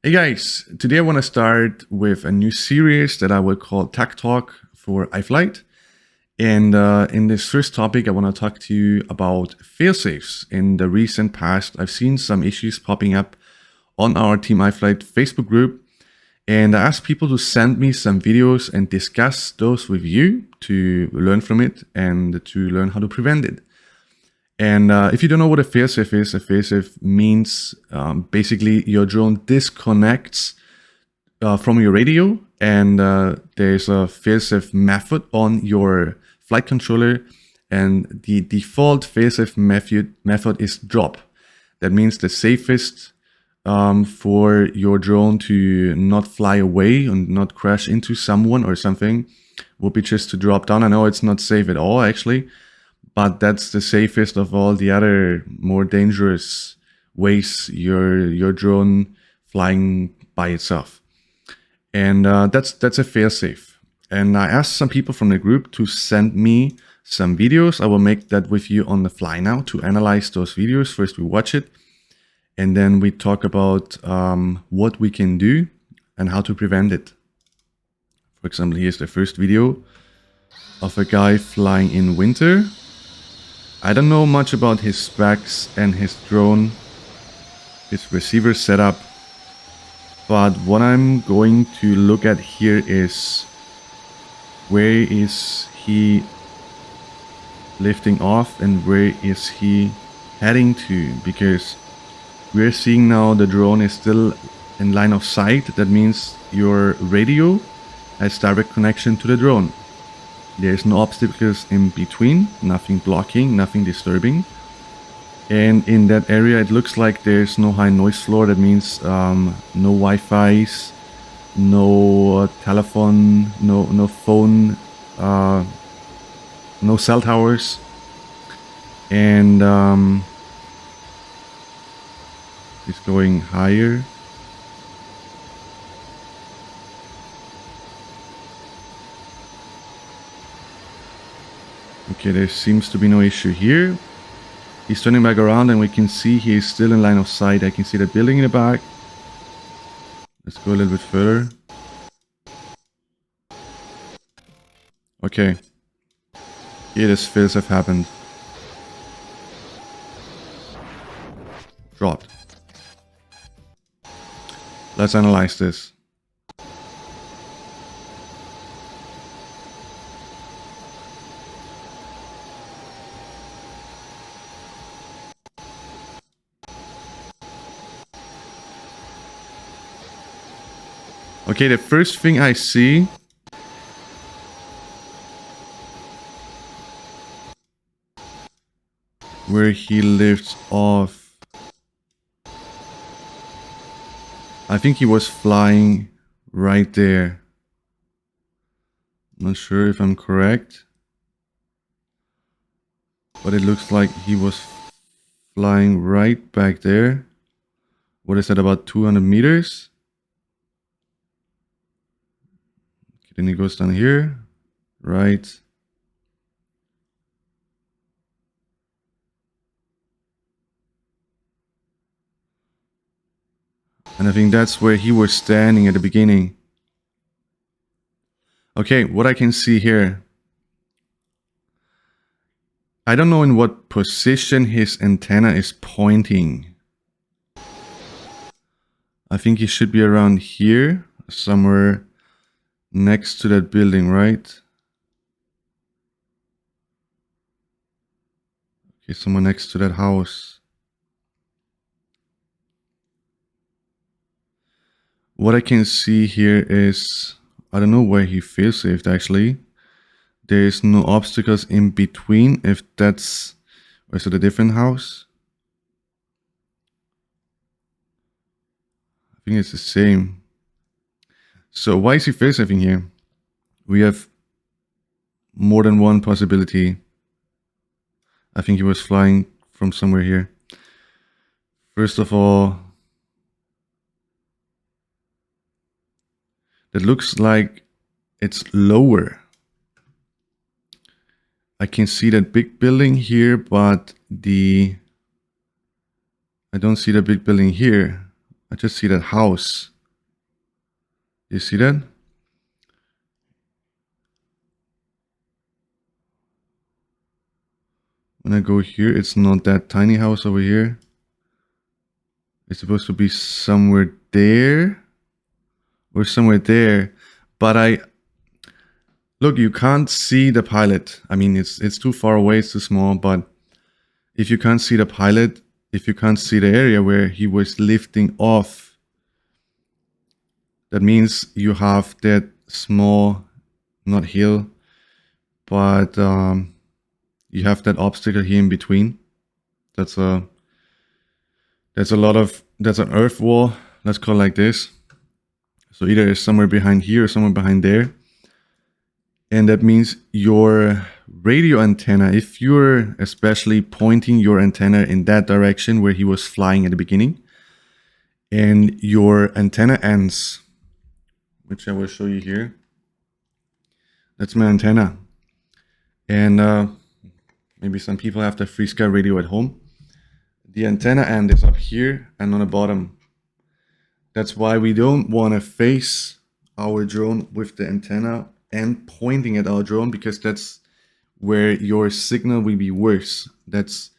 Hey guys, today I want to start with a new series that I will call TecTalk for iFlight. And in this first topic, I want to talk to you about failsafes. In the recent past, I've seen some issues popping up on our Team iFlight Facebook group. And I asked people to send me some videos and discuss those with you to learn from it and to learn how to prevent it. And if you don't know what a failsafe is, a failsafe means basically your drone disconnects from your radio, and there's a failsafe method on your flight controller, and the default failsafe method is drop. That means the safest for your drone to not fly away and not crash into someone or something would be just to drop down. I know it's not safe at all actually, but that's the safest of all the other more dangerous ways your drone flying by itself. And that's a failsafe. And I asked some people from the group to send me some videos. I will make that with you on the fly now to analyze those videos. First we watch it, and then we talk about what we can do and how to prevent it. For example, here's the first video of a guy flying in winter. I don't know much about his specs and his drone, his receiver setup, but what I'm going to look at here is where is he lifting off and where is he heading to, because we're seeing now the drone is still in line of sight. That means your radio has direct connection to the drone. There's no obstacles in between, nothing blocking, nothing disturbing. And in that area, it looks like there's no high noise floor. That means no Wi-Fi's, no telephone, no phone, no cell towers. And it's going higher. Okay, there seems to be no issue here. He's turning back around and we can see he is still in line of sight. I can see that building in the back. Let's go a little bit further. Okay. Here this failsafe happened. Dropped. Let's analyze this. Okay, the first thing I see where he lifts off, I think he was flying right there. I'm not sure if I'm correct, but it looks like he was flying right back there. What is that, about 200 meters? Then he goes down here, right. And I think that's where he was standing at the beginning. Okay, what I can see here. I don't know in what position his antenna is pointing. I think he should be around here, somewhere next to that building, right? Okay, somewhere next to that house. What I can see here is, I don't know where he failsafed actually. There is no obstacles in between, if that's, or is it a different house? I think it's the same. So why is he failsafing here? We have more than one possibility. I think he was flying from somewhere here. First of all, it looks like it's lower. I can see that big building here, but I don't see the big building here. I just see that house. You see that? When I go here, it's not that tiny house over here. It's supposed to be somewhere there or somewhere there. But look, you can't see the pilot. I mean, it's too far away, it's too small, but if you can't see the pilot, if you can't see the area where he was lifting off, that means you have that small, not hill, but you have that obstacle here in between. That's an earth wall, let's call it like this. So either it's somewhere behind here or somewhere behind there. And that means your radio antenna, if you're especially pointing your antenna in that direction where he was flying at the beginning, and your antenna ends, which I will show you here. That's my antenna. And maybe some people have the free sky radio at home. The antenna end is up here and on the bottom. That's why we don't want to face our drone with the antenna and pointing at our drone, because that's where your signal will be worse. That's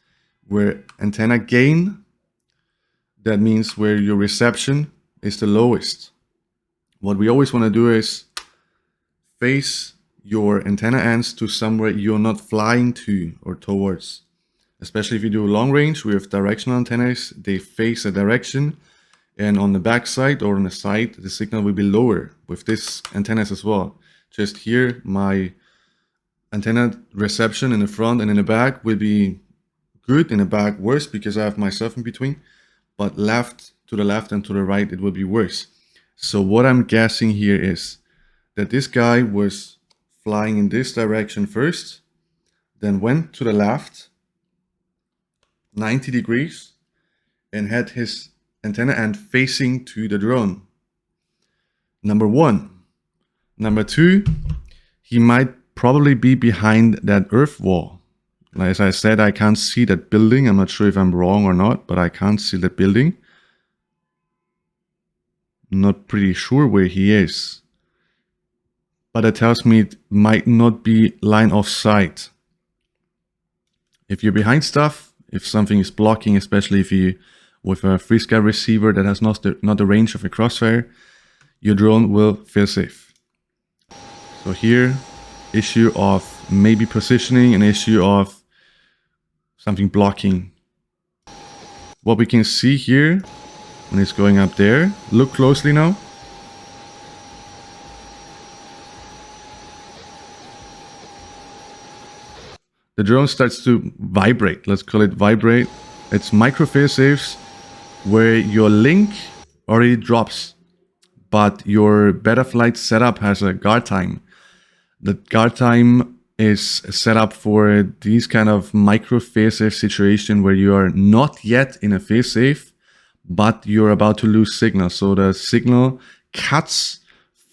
where antenna gain, that means where your reception is the lowest. What we always want to do is face your antenna ends to somewhere you're not flying to or towards. Especially if you do long range with directional antennas, they face a direction, and on the back side or on the side, the signal will be lower with this antennas as well. Just here, my antenna reception in the front and in the back will be good, in the back worse because I have myself in between, but left to the left and to the right, it will be worse. So what I'm guessing here is that this guy was flying in this direction first, then went to the left 90 degrees and had his antenna end facing to the drone. Number one. Number two, he might probably be behind that earth wall. As I said, I can't see that building. I'm not sure if I'm wrong or not, but I can't see that building. I'm not pretty sure where he is. But it tells me it might not be line of sight. If you're behind stuff, if something is blocking, especially if you with a free sky receiver that has not the range of a crossfire, your drone will fail safe. So here, issue of maybe positioning, an issue of something blocking. What we can see here when it's going up there, look closely now. The drone starts to vibrate. Let's call it vibrate. It's micro failsafes where your link already drops, but your Betaflight setup has a guard time. The guard time is set up for these kind of micro failsafe situation where you are not yet in a failsafe, but you're about to lose signal. So the signal cuts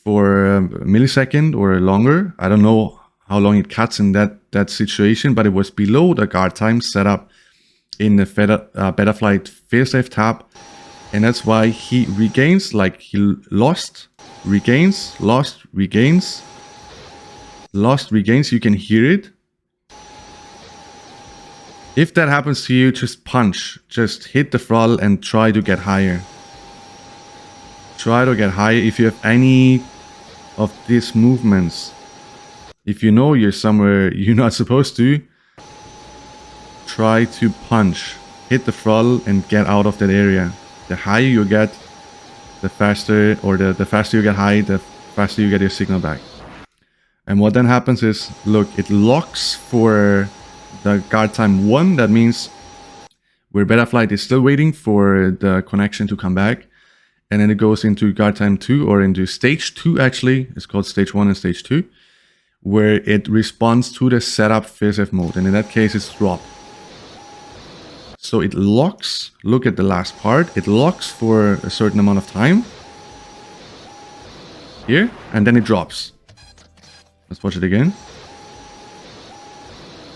for a millisecond or longer. I don't know how long it cuts in that situation, but it was below the guard time set up in the Betaflight failsafe tab. And that's why he regains, like he lost, regains, lost, regains. Lost, regains, you can hear it. If that happens to you, just punch. Just hit the throttle and try to get higher. Try to get higher if you have any of these movements. If you know you're somewhere you're not supposed to, try to punch. Hit the throttle and get out of that area. The higher you get, the faster, or the faster you get high, the faster you get your signal back. And what then happens is, look, it locks for the guard time 1. That means where Betaflight is still waiting for the connection to come back. And then it goes into guard time 2, or into stage 2 actually. It's called stage 1 and stage 2, where it responds to the setup failsafe mode. And in that case, it's drop. So it locks, look at the last part, it locks for a certain amount of time. Here, and then it drops. Let's watch it again.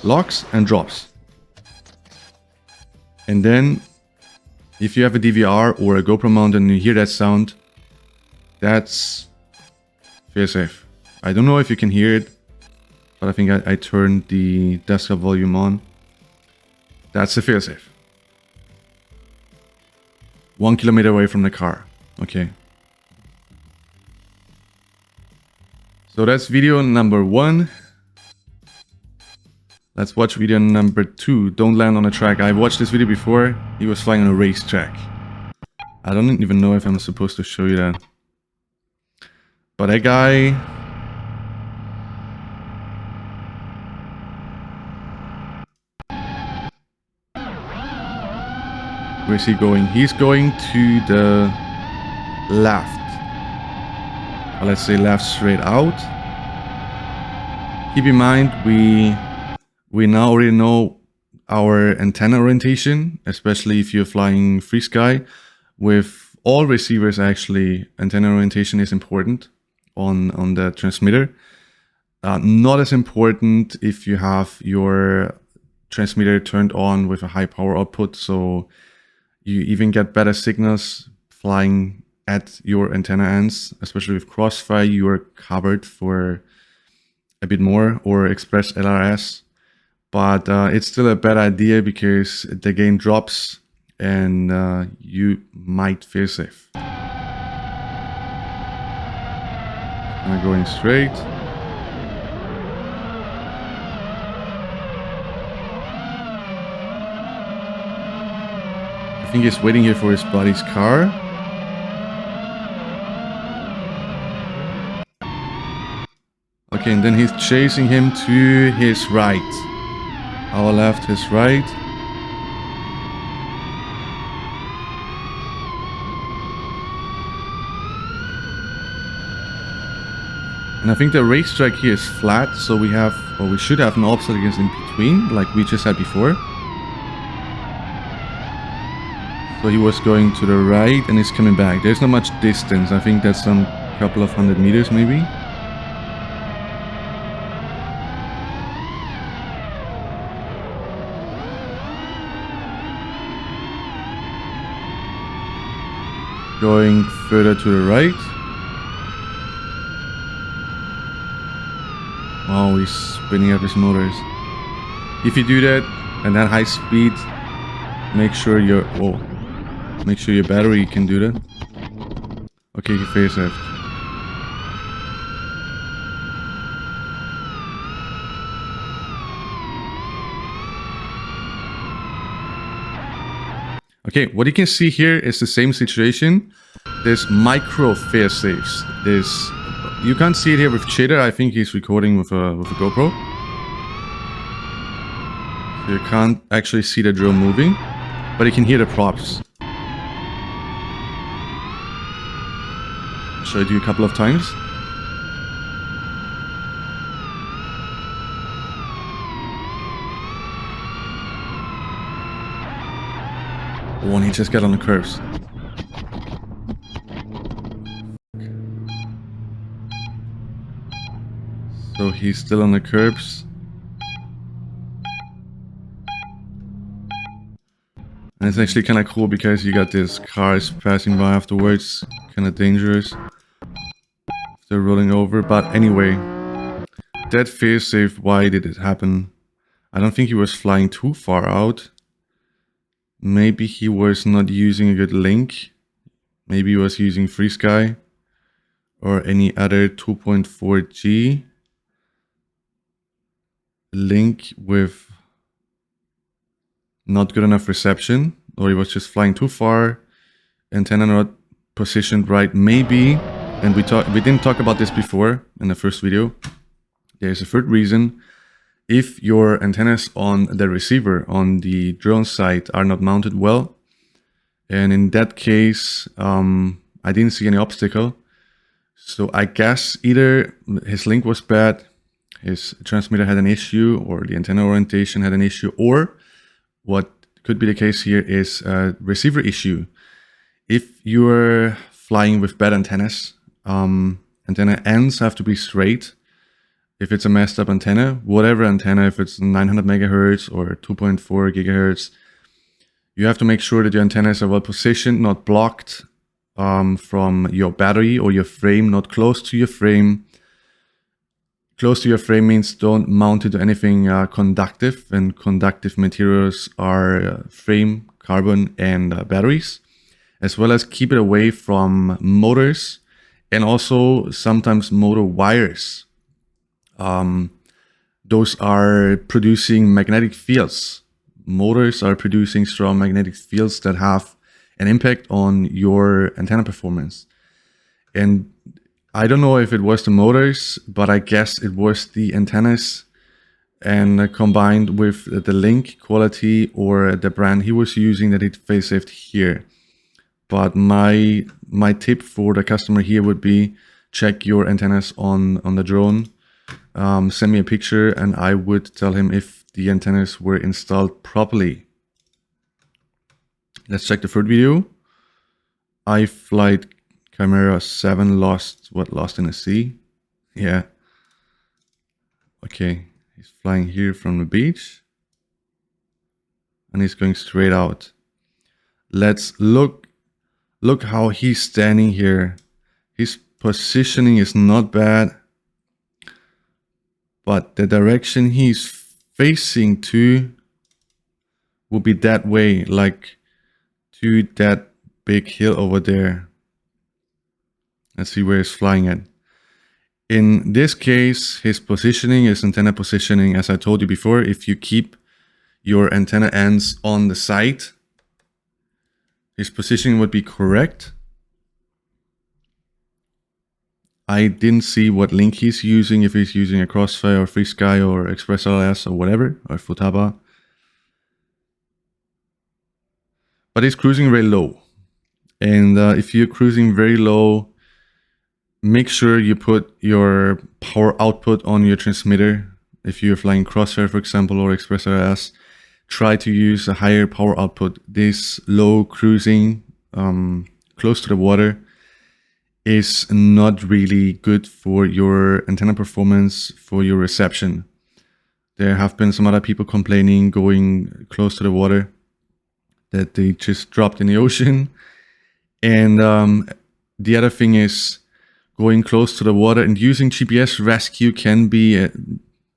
Locks and drops. And then, if you have a DVR or a GoPro mount and you hear that sound, that's Failsafe. I don't know if you can hear it, but I think I turned the desktop volume on. That's the failsafe. 1 kilometer away from the car. Okay. So that's video number 1. Let's watch video number 2. Don't land on a track. I watched this video before. He was flying on a racetrack. I don't even know if I'm supposed to show you that. But that guy... Where's he going? He's going to the left. Or let's say left straight out. Keep in mind, we now already know our antenna orientation, especially if you're flying free sky. With all receivers, actually, antenna orientation is important on the transmitter. Not as important if you have your transmitter turned on with a high power output, so you even get better signals flying at your antenna ends, especially with crossfire. You are covered for a bit more, or ExpressLRS. But it's still a bad idea because the gain drops and you might fail safe. I'm going straight. I think he's waiting here for his buddy's car. Okay, and then he's chasing him to his right. Our left, his right. And I think the racetrack here is flat, so we have, or we should have an obstacles in between, like we just had before. So he was going to the right and he's coming back. There's not much distance. I think that's some couple of 100 meters maybe. Going further to the right. Oh, he's spinning up his motors. If you do that at that high speed, make sure your battery can do that. Okay, he failed safe. Okay, what you can see here is the same situation. There's micro failsafes. You can't see it here with Cheddar. I think he's recording with a GoPro. So you can't actually see the drone moving, but you can hear the props. Should I do a couple of times? Oh, and he just got on the curves. So he's still on the curbs. And it's actually kind of cool because you got these cars passing by afterwards. Kind of dangerous. They're rolling over. But anyway, that failsafe, why did it happen? I don't think he was flying too far out. Maybe he was not using a good link. Maybe he was using FreeSky or any other 2.4G link with not good enough reception, or he was just flying too far, antenna not positioned right, maybe. And we didn't talk about this before in the first video. There's a third reason. If your antennas on the receiver on the drone side are not mounted well, and in that case, I didn't see any obstacle. So I guess either his link was bad, his transmitter had an issue, or the antenna orientation had an issue, or what could be the case here is a receiver issue. If you're flying with bad antennas, antenna ends have to be straight. If it's a messed up antenna, whatever antenna, if it's 900 megahertz or 2.4 gigahertz, you have to make sure that your antennas are well positioned, not blocked from your battery or your frame, not close to your frame. Close to your frame means don't mount it to anything conductive, and conductive materials are frame, carbon, and batteries, as well as keep it away from motors and also sometimes motor wires. Those are producing magnetic fields. Motors are producing strong magnetic fields that have an impact on your antenna performance. And I don't know if it was the motors, but I guess it was the antennas, and combined with the link quality or the brand he was using that it fail-safed here. But my tip for the customer here would be check your antennas on the drone. Send me a picture and I would tell him if the antennas were installed properly. Let's check the third video. iFlight Camera 7 lost in the sea. Yeah. Okay, he's flying here from the beach. And he's going straight out. Let's look how he's standing here. His positioning is not bad. But the direction he's facing to will be that way, like to that big hill over there. Let's see where he's flying at. In this case, his positioning is antenna positioning. As I told you before, if you keep your antenna ends on the side, his positioning would be correct. I didn't see what link he's using, if he's using a Crossfire or FreeSky or ExpressLRS or whatever, or Futaba. But he's cruising very low. And if you're cruising very low, make sure you put your power output on your transmitter. If you're flying Crossfire, for example, or ExpressLRS, try to use a higher power output. This low cruising close to the water is not really good for your antenna performance, for your reception. There have been some other people complaining going close to the water that they just dropped in the ocean. And the other thing is, going close to the water and using GPS rescue can be a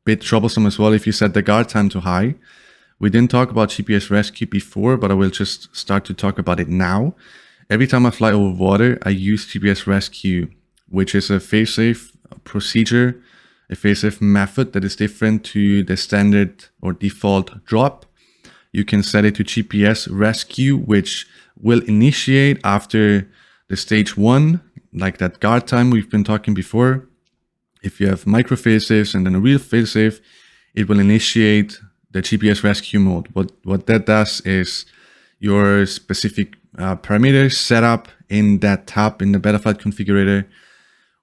bit troublesome as well if you set the guard time too high. We didn't talk about GPS rescue before, but I will just start to talk about it now. Every time I fly over water, I use GPS rescue, which is a fail-safe procedure, a fail-safe method that is different to the standard or default drop. You can set it to GPS rescue, which will initiate after the stage 1, like that guard time we've been talking before. If you have micro fail-safes and then a real fail-safe, it will initiate the GPS rescue mode. What that does is your specific parameters set up in that tab in the Betaflight configurator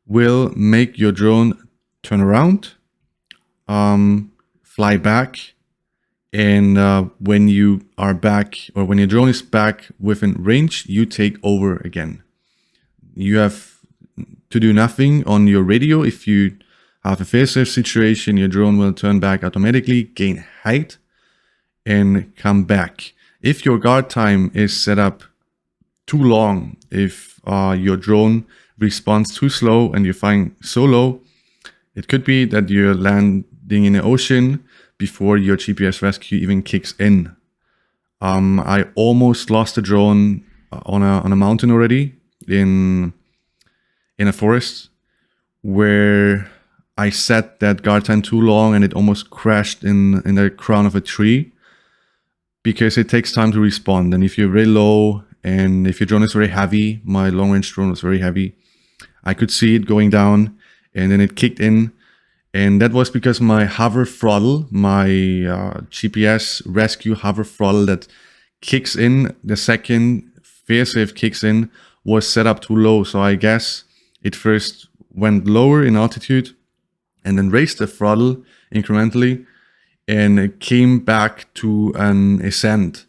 will make your drone turn around, fly back, and when you are back, or when your drone is back within range, you take over again. You have to do nothing on your radio. If you have a fail-safe situation, your drone will turn back automatically, gain height, and come back. If your guard time is set up too long, if your drone responds too slow and you're flying so low, it could be that you're landing in the ocean before your GPS rescue even kicks in. I almost lost a drone on a mountain already in a forest where I set that guard time too long and it almost crashed in the crown of a tree, because it takes time to respond. And if you're very low and if your drone is very heavy, my long range drone was very heavy, I could see it going down and then it kicked in. And that was because my hover throttle, my GPS rescue hover throttle that kicks in the second failsafe kicks in was set up too low. So I guess it first went lower in altitude and then raised the throttle incrementally, and it came back to an ascent.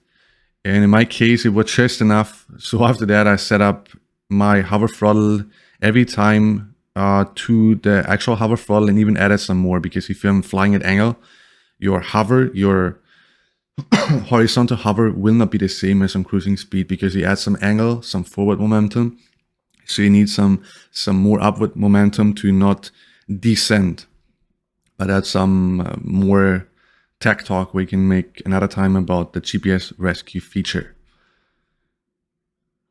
And in my case, it was just enough. So after that, I set up my hover throttle every time to the actual hover throttle, and even added some more, because if I'm flying at angle, your horizontal hover will not be the same as on cruising speed, because you add some angle, some forward momentum. So you need some more upward momentum to not descend. But that's some more tech talk we can make another time about the GPS rescue feature.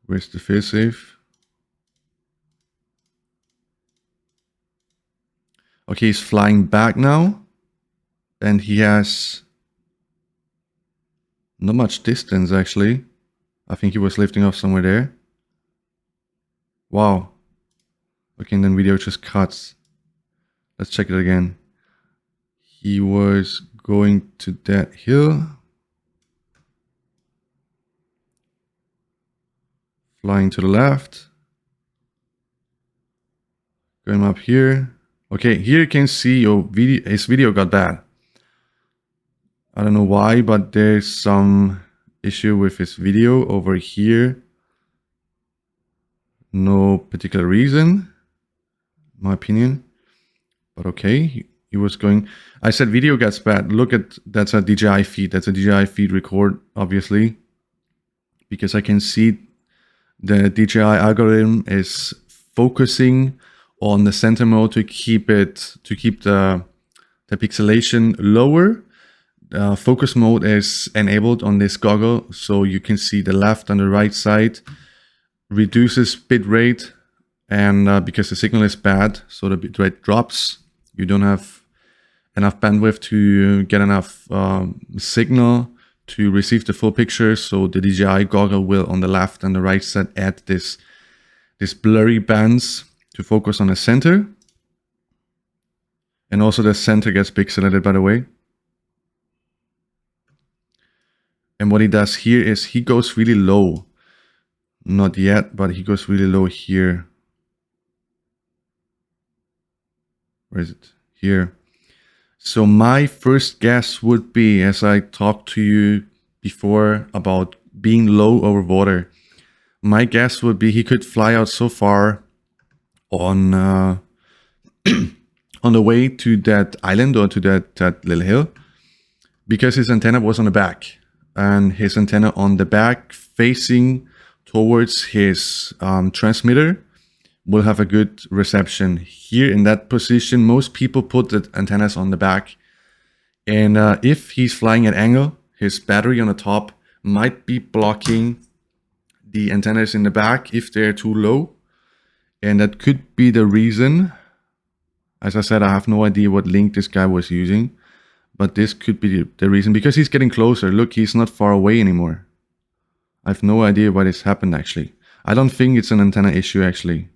Where's the failsafe? Okay, he's flying back now. And he has not much distance, actually. I think he was lifting off somewhere there. Wow. Okay, and then video just cuts. Let's check it again. He was going to that hill. Flying to the left. Going up here. Okay, here you can see his video got bad. I don't know why, but there's some issue with his video over here. No particular reason, in my opinion. But okay, he was going... I said video gets bad. Look at... That's a DJI feed. That's a DJI feed record, obviously. Because I can see the DJI algorithm is focusing on the center mode to keep the pixelation lower. Focus mode is enabled on this goggle, so you can see the left and the right side reduces bitrate, and because the signal is bad, so the bitrate drops. You don't have enough bandwidth to get enough signal to receive the full picture, so the DJI goggle will on the left and the right side add this blurry bands to focus on the center. And also the center gets pixelated, by the way. And what he does here is he goes really low. Not yet, but he goes really low here. Where is it? Here. So my first guess would be, as I talked to you before about being low over water, my guess would be he could fly out so far on on the way to that island or to that little hill, because his antenna was on the back. And his antenna on the back facing towards his transmitter will have a good reception. Here in that position, most people put the antennas on the back. And if he's flying at angle, his battery on the top might be blocking the antennas in the back if they're too low. And that could be the reason. As I said, I have no idea what link this guy was using. But this could be the reason, because he's getting closer. Look, he's not far away anymore. I have no idea why this happened, actually. I don't think it's an antenna issue, actually.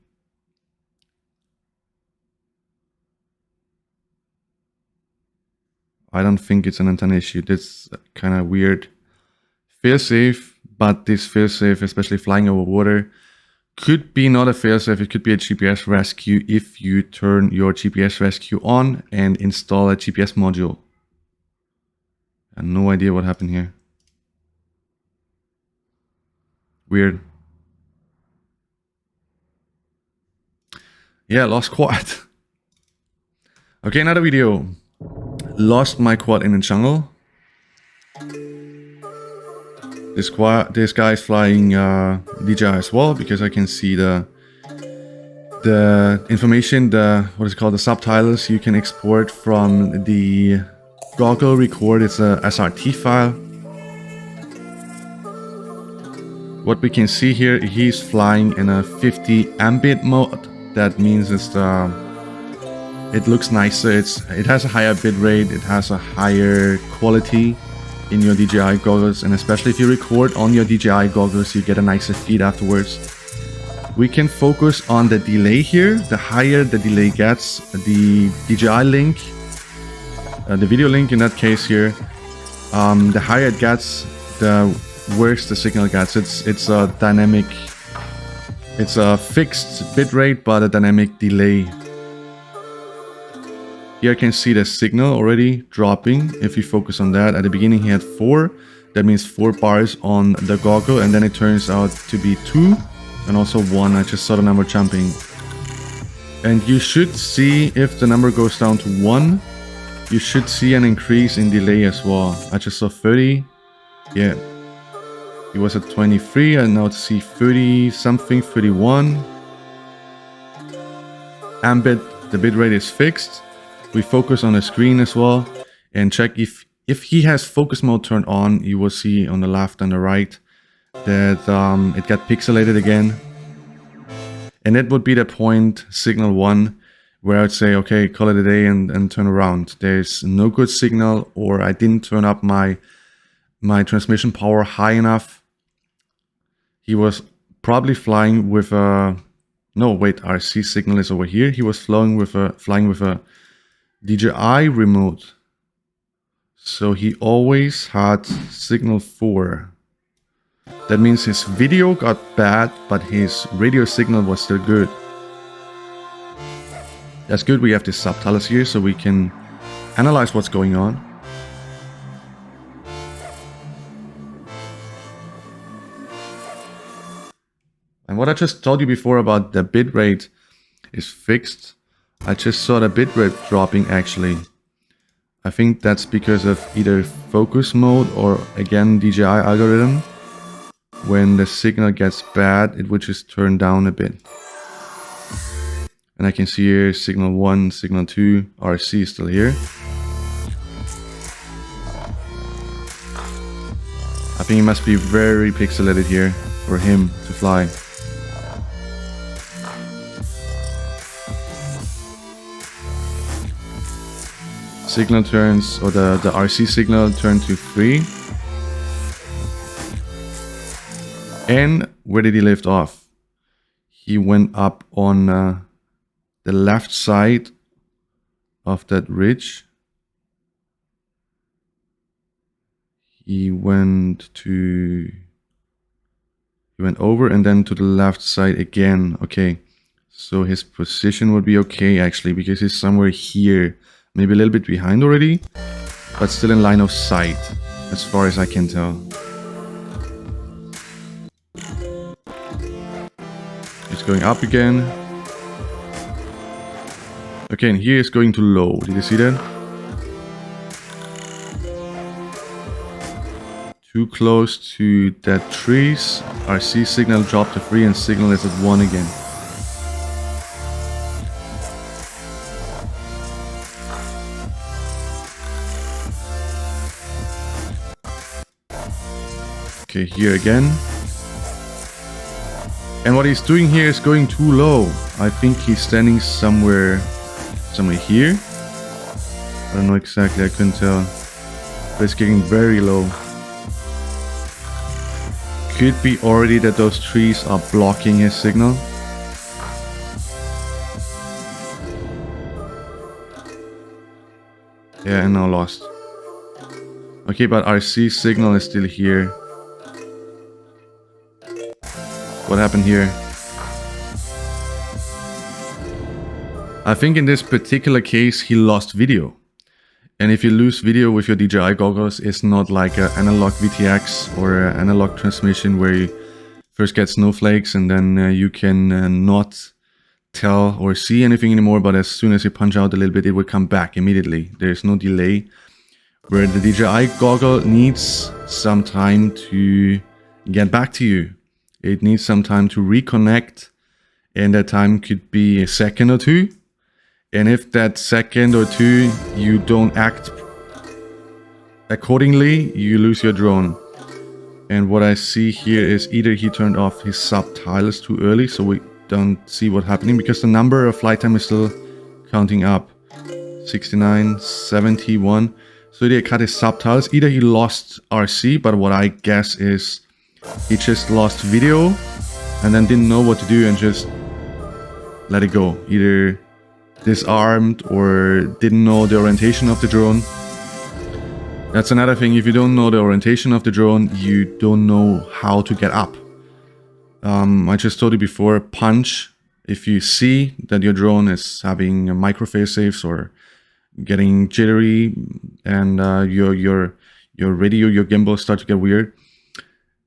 I don't think it's an antenna issue. That's kind of weird. Failsafe, but this failsafe, especially flying over water, could be not a failsafe. It could be a GPS rescue if you turn your GPS rescue on and install a GPS module. I have no idea what happened here. Weird. Yeah, lost quad. Okay, another video. Lost my quad in the jungle. This guy is flying DJI as well, because I can see the information, what is it called, the subtitles you can export from the goggle record. It's a SRT file. What we can see here, he's flying in a 50 ambit mode. That means it looks nicer. It has a higher bit rate. It has a higher quality in your DJI goggles, and especially if you record on your DJI goggles, you get a nicer feed afterwards. We can focus on the delay here. The higher the delay gets, the DJI link, the video link in that case here, the higher it gets, the worse the signal gets. It's a dynamic, it's a fixed bitrate but a dynamic delay. Here I can see the signal already dropping. If you focus on that, at the beginning he had 4, that means 4 bars on the goggle, and then it turns out to be 2 and also 1. I just saw the number jumping. And you should see, if the number goes down to 1, you should see an increase in delay as well. I just saw 30. Yeah. It was at 23 and now see 30 something, 31. Ambit, the bitrate is fixed. we focus on the screen as well and check if he has focus mode turned on. You will see on the left and the right that it got pixelated again. And that would be the point, signal 1, where I'd say, okay, call it a day and turn around. There's no good signal, or I didn't turn up my transmission power high enough. He was probably flying with a... No, wait, RC signal is over here. He was flying with a DJI remote. So he always had signal 4. That means his video got bad, but his radio signal was still good. That's good, we have the subtitles here so we can analyze what's going on. And what I just told you before about the bitrate is fixed. I just saw the bitrate dropping actually. I think that's because of either focus mode or again DJI algorithm. When the signal gets bad, it would just turn down a bit. And I can see here signal 1, signal 2, RC is still here. I think it must be very pixelated here for him to fly. Signal turns, or the RC signal turned to 3. And where did he lift off? He went up on the left side of that ridge. He went over and then to the left side again. Okay, so his position would be okay actually, because he's somewhere here, maybe a little bit behind already, but still in line of sight as far as I can tell. It's going up again. Okay, and here it's going to low. Did you see that? Too close to that trees. RC signal dropped to 3 and signal is at 1 again. Okay, here again. And what he's doing here is going too low. I think he's standing somewhere here. I don't know exactly, I couldn't tell. But it's getting very low. Could be already that those trees are blocking his signal. Yeah, and now lost. Okay, but RC signal is still here. What happened here? I think in this particular case he lost video. And if you lose video with your DJI goggles, it's not like an analog VTX or an analog transmission where you first get snowflakes and then you can not tell or see anything anymore, but as soon as you punch out a little bit, it will come back immediately. There's no delay. Where the DJI goggle needs some time to get back to you. It needs some time to reconnect, and that time could be a second or two. And if that second or two you don't act accordingly, you lose your drone. And what I see here is either he turned off his subtitles too early, so we don't see what's happening, because the number of flight time is still counting up. 69, 71. So he cut his subtitles. Either he lost RC, but what I guess is he just lost video and then didn't know what to do and just let it go. Either disarmed or didn't know the orientation of the drone. That's another thing. If you don't know the orientation of the drone, you don't know how to get up. I just told you before, punch. If you see that your drone is having micro failsafes or getting jittery and your radio, your gimbal start to get weird,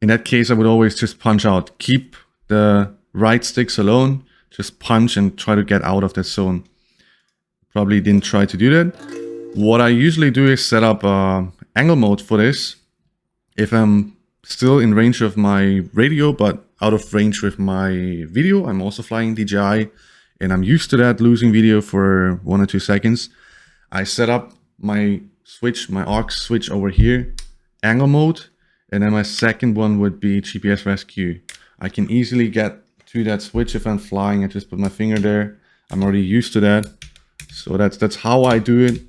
in that case, I would always just punch out. Keep the right sticks alone. Just punch and try to get out of that zone. Probably didn't try to do that. What I usually do is set up angle mode for this. If I'm still in range of my radio, but out of range with my video, I'm also flying DJI, and I'm used to that, losing video for 1 or 2 seconds. I set up my switch, my aux switch over here, angle mode, and then my second one would be GPS rescue. I can easily get to that switch if I'm flying. I just put my finger there. I'm already used to that. So that's how I do it.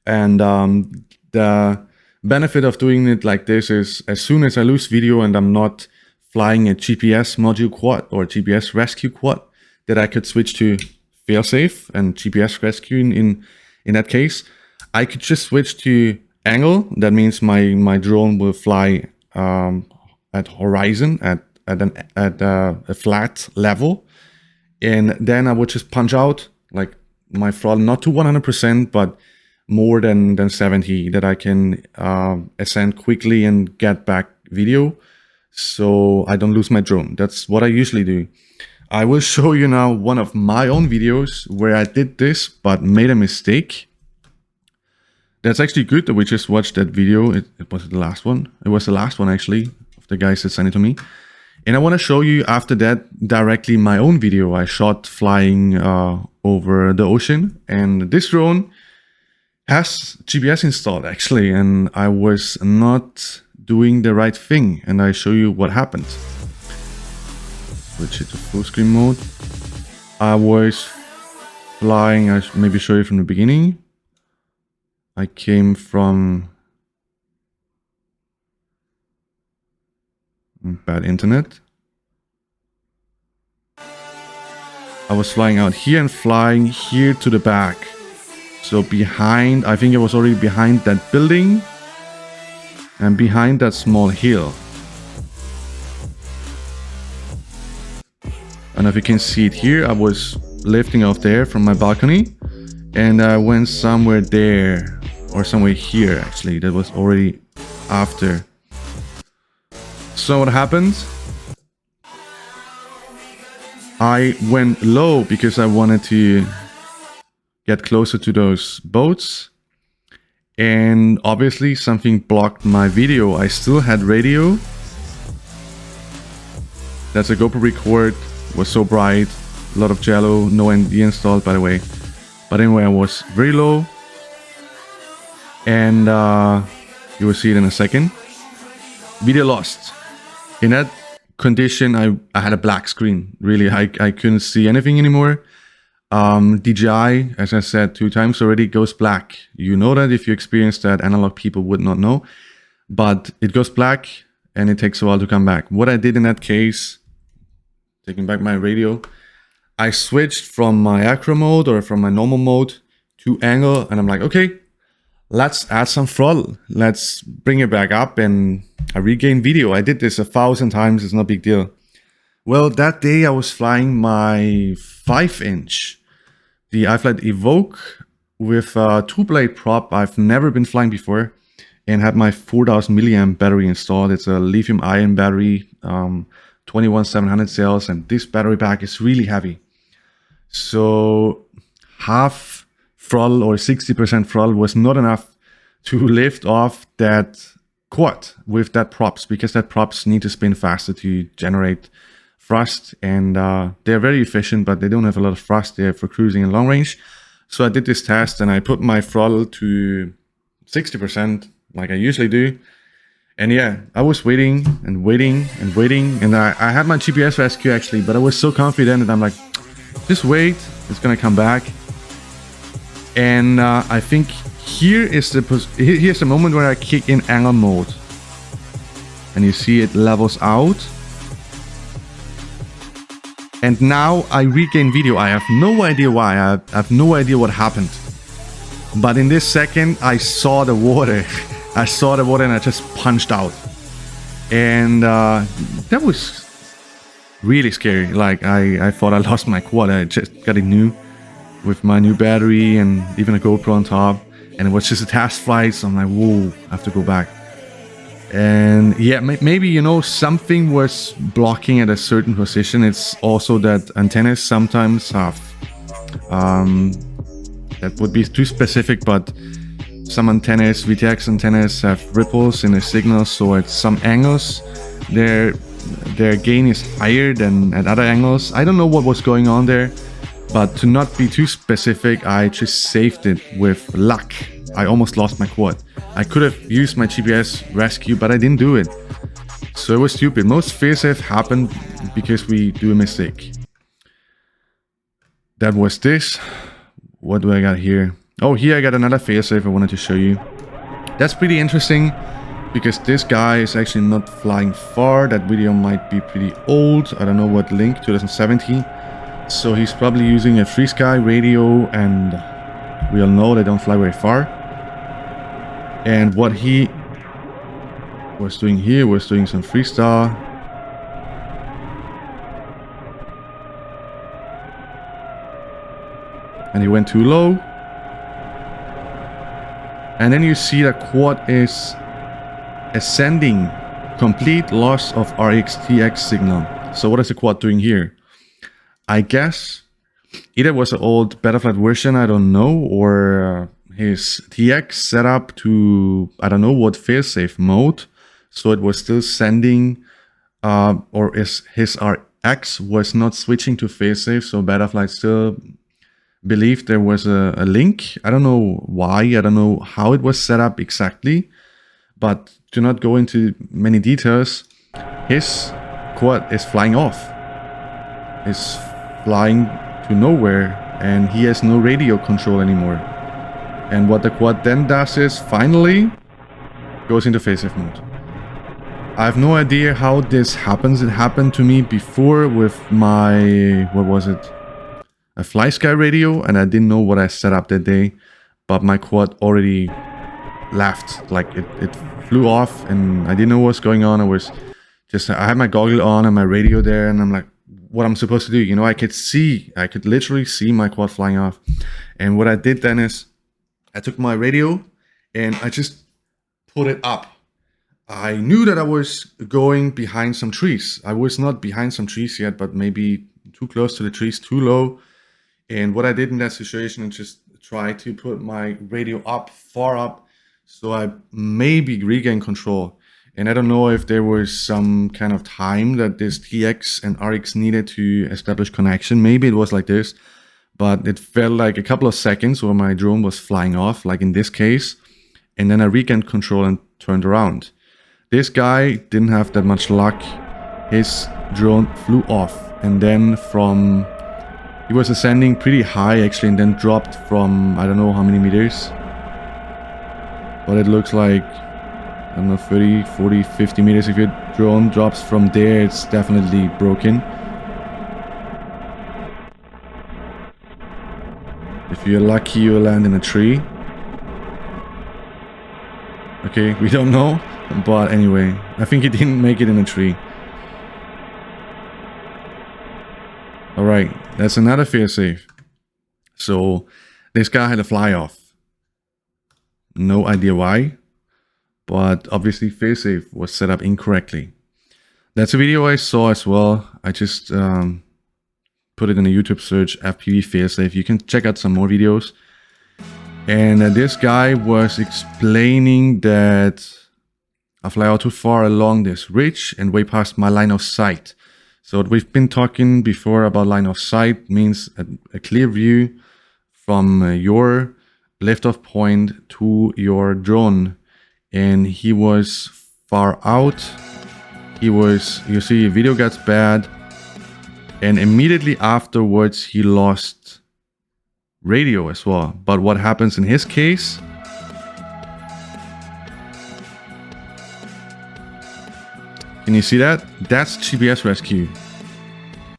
And the benefit of doing it like this is as soon as I lose video and I'm not flying a GPS module quad or GPS rescue quad, that I could switch to Failsafe and GPS rescue in that case. I could just switch to angle. That means my drone will fly at horizon at a flat level, and then I would just punch out like my throttle, not to 100%, but more than 70, that I can ascend quickly and get back video, so I don't lose my drone. That's what I usually do. I will show you now one of my own videos where I did this but made a mistake. That's actually good that we just watched that video. It was the last one. It was the last one actually of the guys that sent it to me. And I want to show you after that directly my own video I shot flying over the ocean. And this drone has GPS installed actually, and I was not doing the right thing, and I show you what happened. Switch it to full screen mode. I was flying, I should maybe show you from the beginning. I came from bad internet. I was flying out here and flying here to the back. So behind, I think I was already behind that building and behind that small hill. And if you can see it here, I was lifting off there from my balcony and I went somewhere there or somewhere here actually. That was already after. So what happened? I went low because I wanted to get closer to those boats, and obviously something blocked my video. I still had radio. That's a GoPro record, was so bright, a lot of jello, no ND installed by the way. But anyway, I was very low, and you will see it in a second. Video lost. In that condition, I had a black screen. Really, I couldn't see anything anymore. DJI, as I said 2 times already, goes black. You know that if you experience that, analog people would not know. But it goes black and it takes a while to come back. What I did in that case, taking back my radio, I switched from my acro mode or from my normal mode to angle, and I'm like, okay, let's add some throttle. Let's bring it back up, and I regained video. I did this 1,000 times, it's no big deal. Well, that day I was flying my 5-inch, the iFlight Evoke with a 2-blade prop I've never been flying before, and had my 4000 milliamp battery installed. It's a lithium ion battery, 21700 cells, and this battery pack is really heavy. So half throttle or 60% throttle was not enough to lift off that quad with that props, because that props need to spin faster to generate thrust, and they're very efficient, but they don't have a lot of thrust there for cruising in long range. So I did this test and I put my throttle to 60% like I usually do. And yeah, I was waiting and waiting and waiting, and I had my GPS rescue actually, but I was so confident that I'm like, just wait, it's gonna come back. And I think here's the moment where I kick in angle mode, and you see it levels out. And now I regain video. I have no idea why. I have no idea what happened. But in this second, I saw the water. I saw the water and I just punched out. And that was really scary. Like I thought I lost my quad. I just got it new with my new battery and even a GoPro on top. And it was just a test flight. So I'm like, whoa, I have to go back. And yeah, maybe, you know, something was blocking at a certain position. It's also that antennas sometimes have, that would be too specific, but some antennas, VTX antennas, have ripples in the signal. So at some angles, their gain is higher than at other angles. I don't know what was going on there, But to not be too specific, I just saved it with luck. I almost lost my quad. I could have used my GPS rescue, but I didn't do it. So it was stupid. Most failsafe happened because we do a mistake. That was this. What do I got here? Oh, here I got another failsafe I wanted to show you. That's pretty interesting because this guy is actually not flying far. That video might be pretty old. I don't know what link, 2017. So he's probably using a free sky radio, and we all know they don't fly very far. And what he was doing here was doing some freestyle. And he went too low. And then you see the quad is ascending. Complete loss of RX-TX signal. So what is the quad doing here? I guess either was an old Betaflight version, I don't know, or his TX set up to, I don't know what failsafe mode. So it was still sending, or his RX was not switching to failsafe. So Betaflight still believed there was a link. I don't know why, I don't know how it was set up exactly. But to not go into many details, his quad is flying off. It's flying to nowhere, and he has no radio control anymore. And what the quad then does is finally goes into failsafe mode. I have no idea how this happens. It happened to me before with my, what was it? A fly sky radio, and I didn't know what I set up that day, but my quad already left. Like it flew off, and I didn't know what's going on. I had my goggle on and my radio there, and I'm like, what I'm supposed to do, you know, I could literally see my quad flying off. And what I did then is I took my radio and I just put it up. I knew that I was going behind some trees. I was not behind some trees yet, but maybe too close to the trees, too low. And what I did in that situation is just try to put my radio up, far up, so I maybe regain control. And I don't know if there was some kind of time that this TX and RX needed to establish connection. Maybe it was like this, but it felt like a couple of seconds where my drone was flying off, like in this case. And then I regained control and turned around. This guy didn't have that much luck. His drone flew off, and then he was ascending pretty high actually, and then dropped from I don't know how many meters. But it looks like, I don't know, 30, 40, 50 meters. If your drone drops from there, it's definitely broken. If you're lucky, you'll land in a tree. Okay, we don't know. But anyway, I think he didn't make it in a tree. Alright, that's another failsafe. So, this guy had a fly off. No idea why. But obviously failsafe was set up incorrectly. That's a video I saw as well. I just put it in a YouTube search, FPV failsafe. You can check out some more videos. And this guy was explaining that I fly out too far along this ridge and way past my line of sight. So we've been talking before about line of sight means a clear view from your liftoff point to your drone. And he was far out. You see, video gets bad. And immediately afterwards, he lost radio as well. But what happens in his case? Can you see that? That's GPS rescue.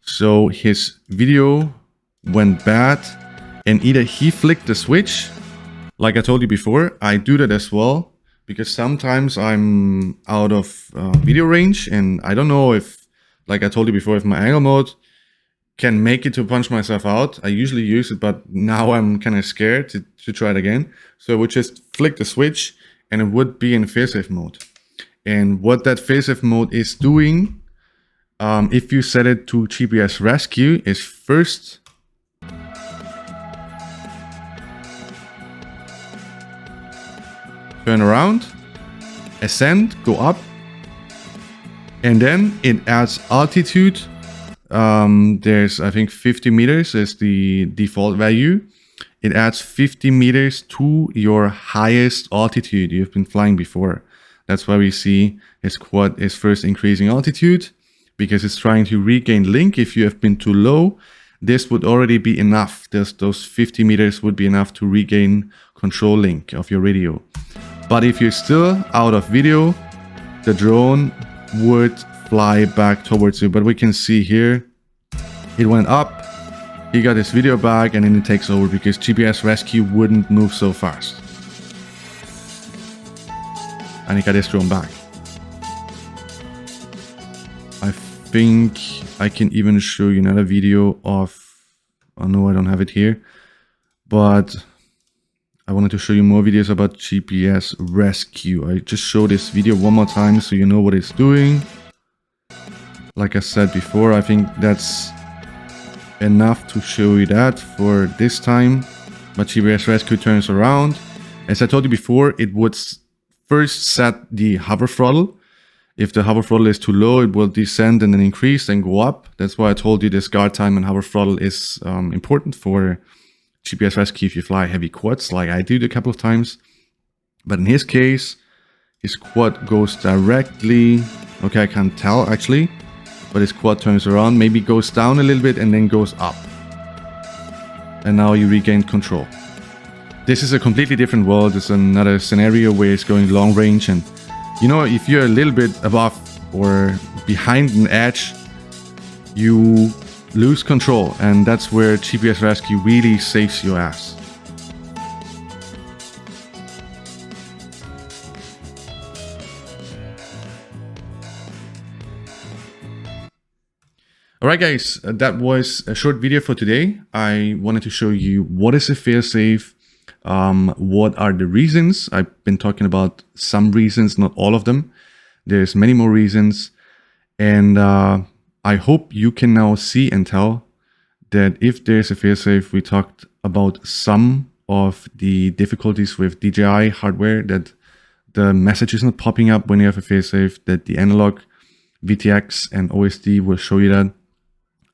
So his video went bad, and either he flicked the switch, like I told you before, I do that as well. Because sometimes I'm out of video range, and I don't know if, like I told you before, if my angle mode can make it to punch myself out. I usually use it, but now I'm kind of scared to try it again. So I would just flick the switch, and it would be in failsafe mode. And what that failsafe mode is doing, if you set it to GPS rescue, is first turn around, ascend, go up, and then it adds altitude there's, I think 50 meters is the default value. It adds 50 meters to your highest altitude you've been flying before. That's why we see his quad is first increasing altitude, because it's trying to regain link. If you have been too low, this would already be enough. Those 50 meters would be enough to regain control link of your radio. But if you're still out of video, the drone would fly back towards you. But we can see here, it went up, he got his video back, and then it takes over because GPS rescue wouldn't move so fast. And he got his drone back. I think I can even show you another video of, oh no, I don't have it here, but I wanted to show you more videos about GPS rescue. I just show this video one more time so you know what it's doing. Like I said before, I think that's enough to show you that for this time. But GPS rescue turns around. As I told you before, it would first set the hover throttle. If the hover throttle is too low, it will descend and then increase and go up. That's why I told you this guard time and hover throttle is important for GPS rescue if you fly heavy quads like I did a couple of times. But in his case, his quad goes directly, okay, I can't tell actually, but his quad turns around, maybe goes down a little bit and then goes up. And now you regain control. This is a completely different world. It's another scenario where it's going long range, and you know, if you're a little bit above or behind an edge, you lose control, and that's where GPS rescue really saves your ass. Alright guys, that was a short video for today. I wanted to show you what is a failsafe, what are the reasons. I've been talking about some reasons, not all of them. There's many more reasons, and I hope you can now see and tell that if there's a failsafe, we talked about some of the difficulties with DJI hardware, that the message is not popping up when you have a failsafe, that the analog VTX and OSD will show you that.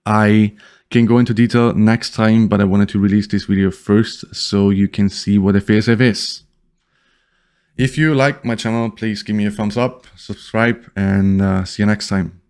I can go into detail next time, but I wanted to release this video first so you can see what a failsafe is. If you like my channel, please give me a thumbs up, subscribe, and see you next time.